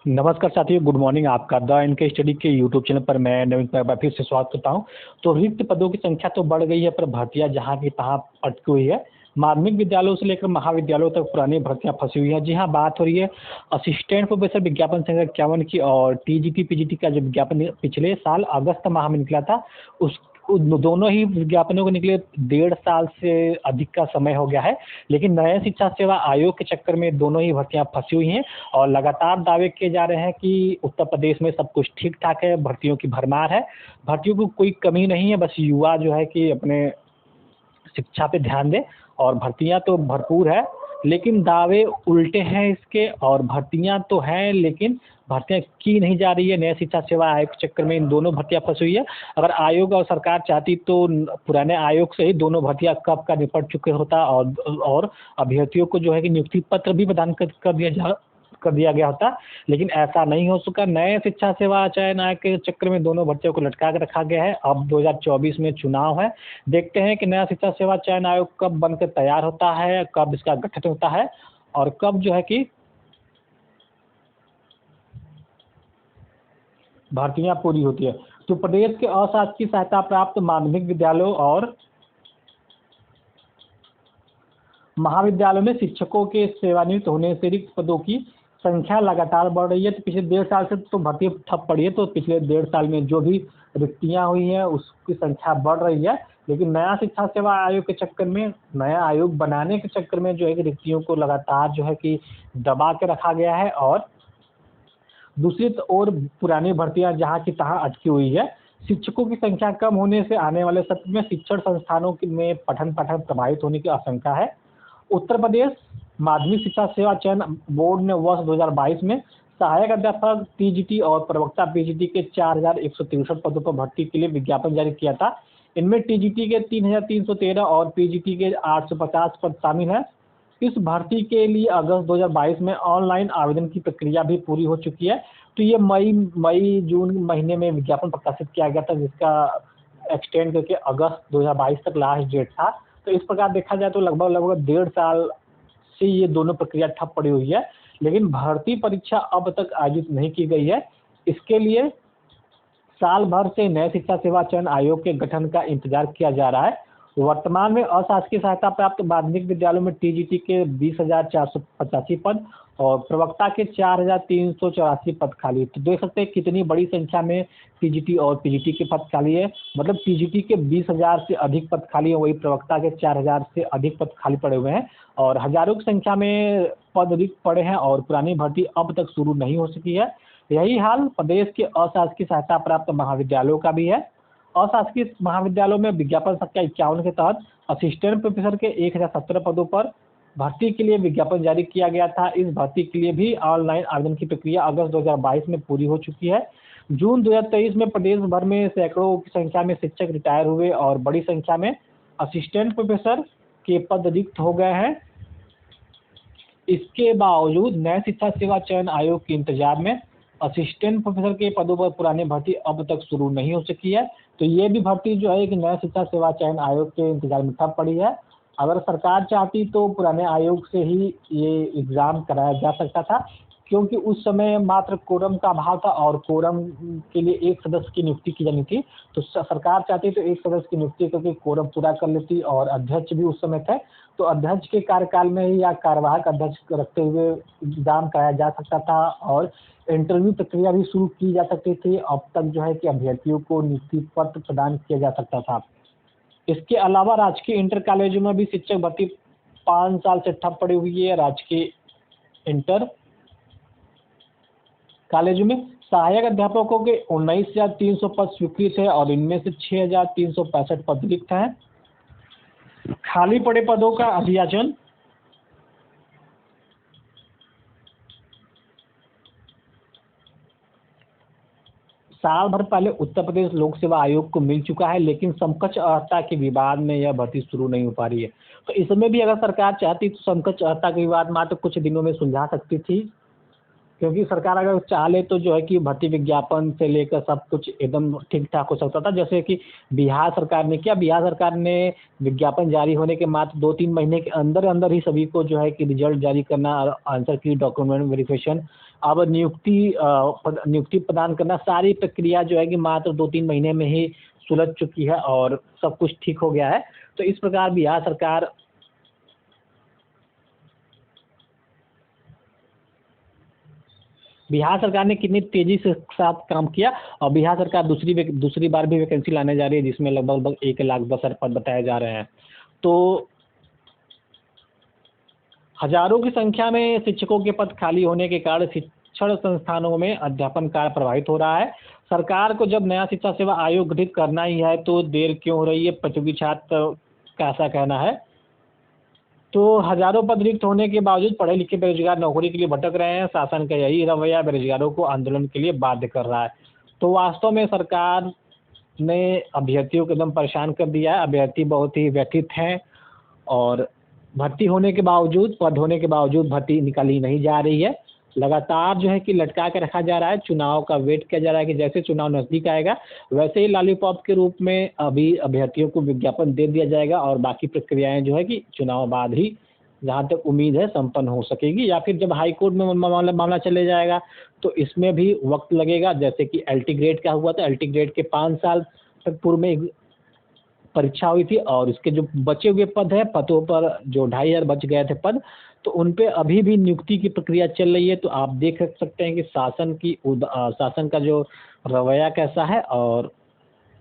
नमस्कार साथियों, good morning. आपका द इनके स्टडी के यूट्यूब चैनल पर मैं नवीन कुमार फिर से स्वागत करता हूं। तो रिक्त पदों की संख्या तो बढ़ गई है, पर भर्तियां जहां की तहां अटकी हुई है। माध्यमिक विद्यालयों से लेकर महाविद्यालयों तक पुरानी भर्तियां फंसी हुई हैं। जी हां, बात हो रही है असिस्टेंट प्रोफेसर विज्ञापन संख्या 51 की, और टीजीटी पीजीटी का जो विज्ञापन पिछले साल अगस्त माह में निकला था, उन दोनों ही विज्ञापनों को निकले 1.5 साल से अधिक का समय हो गया है। लेकिन नए शिक्षा सेवा आयोग के चक्कर में दोनों ही भर्तियां फंसी हुई हैं, और लगातार दावे किए जा रहे हैं कि उत्तर प्रदेश में सब कुछ ठीक ठाक है, भर्तियों की भरमार है, भर्तियों को कोई कमी नहीं है। बस युवा जो है कि अपने शिक्षा पे ध्यान दें, और भर्तियां तो भरपूर है, लेकिन दावे उल्टे हैं इसके। और भर्तियां तो हैं, लेकिन भर्तियां की नहीं जा रही है। नया शिक्षा सेवा आयोग के चक्कर में इन दोनों भर्तियां फंसी हुई है। अगर आयोग और सरकार चाहती तो पुराने आयोग से ही दोनों भर्तियां कब का निपट चुके होता, और अभ्यर्थियों को जो है कि नियुक्ति पत्र भी प्रदान कर दिया गया होता। लेकिन ऐसा नहीं हो सका। नए शिक्षा सेवा चयन आयोग के चक्कर में दोनों भर्तियों को लटका के रखा गया है। अब 2024 में चुनाव है, देखते हैं कि नया शिक्षा सेवा चयन आयोग कब बनकर तैयार होता है, कब इसका गठन होता है, और कब जो है कि भर्तियां पूरी होती है। तो प्रदेश के अशासकीय सहायता प्राप्त माध्यमिक विद्यालयों और महाविद्यालयों में शिक्षकों के सेवानिवृत्त होने से रिक्त पदों की संख्या लगातार बढ़ रही है। तो पिछले 1.5 साल से तो भर्ती ठप पड़ी है, तो पिछले 1.5 साल में जो भी रिक्तियां हुई हैं उसकी संख्या बढ़ रही है। लेकिन नया शिक्षा सेवा आयोग के चक्कर में, नया आयोग बनाने के चक्कर में जो है कि रिक्तियों को लगातार जो है कि दबा के रखा गया है, और दूसरी ओर पुरानी भर्तियां जहां की तहां अटकी हुई है। शिक्षकों की संख्या कम होने से आने वाले सत्र में शिक्षण संस्थानों में पठन पाठन प्रभावित होने की आशंका है। उत्तर प्रदेश माध्यमिक शिक्षा सेवा चयन बोर्ड ने वर्ष 2022 में सहायक अध्यापक टीजीटी और प्रवक्ता पीजीटी के 4163 पदों पर भर्ती के लिए विज्ञापन जारी किया था। इनमें टीजीटी के 3313 और पीजीटी के 850 पद शामिल हैं। इस भर्ती के लिए अगस्त 2022 में ऑनलाइन आवेदन की प्रक्रिया भी पूरी हो चुकी है। तो ये मई जून महीने में विज्ञापन प्रकाशित किया गया था, जिसका एक्सटेंड करके अगस्त 2022 तक लास्ट डेट था। तो इस प्रकार देखा जाए तो लगभग 1.5 साल से ये दोनों प्रक्रिया ठप पड़ी हुई है। लेकिन भर्ती परीक्षा अब तक आयोजित नहीं की गई है। इसके लिए साल भर से नए शिक्षा सेवा चयन आयोग के गठन का इंतजार किया जा रहा है। वर्तमान में अशासकीय सहायता प्राप्त माध्यमिक विद्यालयों में टीजीटी के 20,485 पद और प्रवक्ता के 4,384 पद खाली। तो देख सकते हैं कितनी बड़ी संख्या में टीजीटी और पीजीटी के पद खाली है। मतलब टीजीटी के 20,000 से अधिक पद खाली है, वही प्रवक्ता के 4,000 से अधिक पद खाली पड़े हुए हैं, और हजारों की संख्या में पद रिक्त पड़े हैं, और पुरानी भर्ती अब तक शुरू नहीं हो सकी है। यही हाल प्रदेश के अशासकीय सहायता प्राप्त महाविद्यालयों का भी है। अशासकीय महाविद्यालयों में विज्ञापन संख्या 51 के तहत असिस्टेंट प्रोफेसर के 1017 पदों पर भर्ती के लिए विज्ञापन जारी किया गया था। इस भर्ती के लिए भी ऑनलाइन आवेदन की प्रक्रिया अगस्त 2022 में पूरी हो चुकी है। जून 2023 में प्रदेश भर में सैकड़ों की संख्या में शिक्षक रिटायर हुए, और बड़ी संख्या में असिस्टेंट प्रोफेसर के पद रिक्त हो गए हैं। इसके बावजूद नए शिक्षा सेवा चयन आयोग के इंतजार में असिस्टेंट प्रोफेसर के पदों पर पुरानी भर्ती अब तक शुरू नहीं हो सकी है। तो ये भी भर्ती जो है कि नया शिक्षा सेवा चयन आयोग के इंतजार में ठप पड़ी है। अगर सरकार चाहती तो पुराने आयोग से ही ये एग्ज़ाम कराया जा सकता था, क्योंकि उस समय मात्र कोरम का अभाव था, और कोरम के लिए एक सदस्य की नियुक्ति की जानी थी। तो सरकार चाहती तो एक सदस्य की नियुक्ति करके कोरम पूरा कर लेती, और अध्यक्ष भी उस समय थे, तो अध्यक्ष के कार्यकाल में ही या कार्यवाहक अध्यक्ष रखते हुए एग्ज़ाम कराया जा सकता था, और इंटरव्यू प्रक्रिया भी शुरू की जा सकती थी। अब तक जो है कि अभ्यर्थियों को नियुक्ति पत्र प्रदान किया जा सकता था। इसके अलावा राजकीय इंटर कॉलेजों में भी शिक्षक भर्ती 5 साल से ठप पड़ी हुई है। राजकीय इंटर कॉलेजों में सहायक अध्यापकों के 19,300 पद स्वीकृत है, और इनमें से 6,365 पद रिक्त हैं। खाली पड़े पदों का अभियाचन साल भर पहले उत्तर प्रदेश लोक सेवा आयोग को मिल चुका है, लेकिन समकक्ष अर्हता के विवाद में यह भर्ती शुरू नहीं हो पा रही है। तो इसमें भी अगर सरकार चाहती तो समकक्ष अर्हता के विवाद मात्र कुछ दिनों में सुलझा सकती थी। क्योंकि सरकार अगर चाह ले तो जो है कि भर्ती विज्ञापन से लेकर सब कुछ एकदम ठीक-ठाक हो सकता था। जैसे कि बिहार सरकार ने किया, बिहार सरकार ने विज्ञापन जारी होने के मात्र 2-3 महीने के अंदर-अंदर ही सभी को जो है कि रिज़ल्ट जारी करना और आंसर की डॉक्यूमेंट वेरिफ़िकेशन, अब नियुक्ति प्रदान करना, सारी प्रक्रिया जो है कि मात्र 2-3 महीने में ही सुलझ चुकी है और सब कुछ ठीक हो गया है। तो इस प्रकार बिहार सरकार ने कितनी तेज़ी से साथ काम किया और बिहार सरकार दूसरी बार भी वैकेंसी लाने जा रही है, जिसमें लगभग 1,10,000 पद बताए जा रहे हैं। तो हज़ारों की संख्या में शिक्षकों के पद खाली होने के कारण शिक्षण संस्थानों में अध्यापन कार्य प्रभावित हो रहा है। सरकार को जब नया शिक्षा सेवा आयोग गठित करना ही है, तो देर क्यों हो रही है? प्रतियोगी छात्र का ऐसा कहना है। तो हज़ारों पद रिक्त होने के बावजूद पढ़े-लिखे बेरोज़गार नौकरी के लिए भटक रहे हैं। शासन का यही रवैया बेरोज़गारों को आंदोलन के लिए बाध्य कर रहा है। तो वास्तव में सरकार ने अभ्यर्थियों को एकदम परेशान कर दिया है। अभ्यर्थी बहुत ही व्यथित हैं और भर्ती होने के बावजूद, पद होने के बावजूद भर्ती निकाली नहीं जा रही है। लगातार जो है कि लटका के रखा जा रहा है, चुनाव का वेट किया जा रहा है कि जैसे चुनाव नज़दीक आएगा, वैसे ही लॉलीपॉप के रूप में अभी अभ्यर्थियों को विज्ञापन दे दिया जाएगा और बाकी प्रक्रियाएँ जो है कि चुनाव बाद ही, जहाँ तक उम्मीद है, संपन्न हो सकेगी या फिर जब हाई कोर्ट में मामला चले जाएगा, तो इसमें भी वक़्त लगेगा। जैसे कि एलटी ग्रेड का हुआ था, एलटी ग्रेड के 5 साल तक पूर्व में परीक्षा हुई थी और इसके जो बचे हुए पद हैं, पदों पर जो 2500 बच गए थे पद, तो उन पे अभी भी नियुक्ति की प्रक्रिया चल रही है। तो आप देख सकते हैं कि शासन का जो रवैया कैसा है और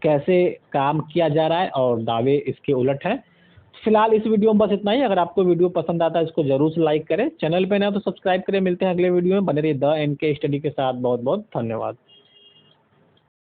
कैसे काम किया जा रहा है और दावे इसके उलट हैं। फिलहाल इस वीडियो में बस इतना ही। अगर आपको वीडियो पसंद आता है, इसको ज़रूर से लाइक करें। चैनल पे नए हो तो सब्सक्राइब करें। मिलते हैं अगले वीडियो में। बने रहिए द एनके स्टडी के साथ। बहुत-बहुत धन्यवाद।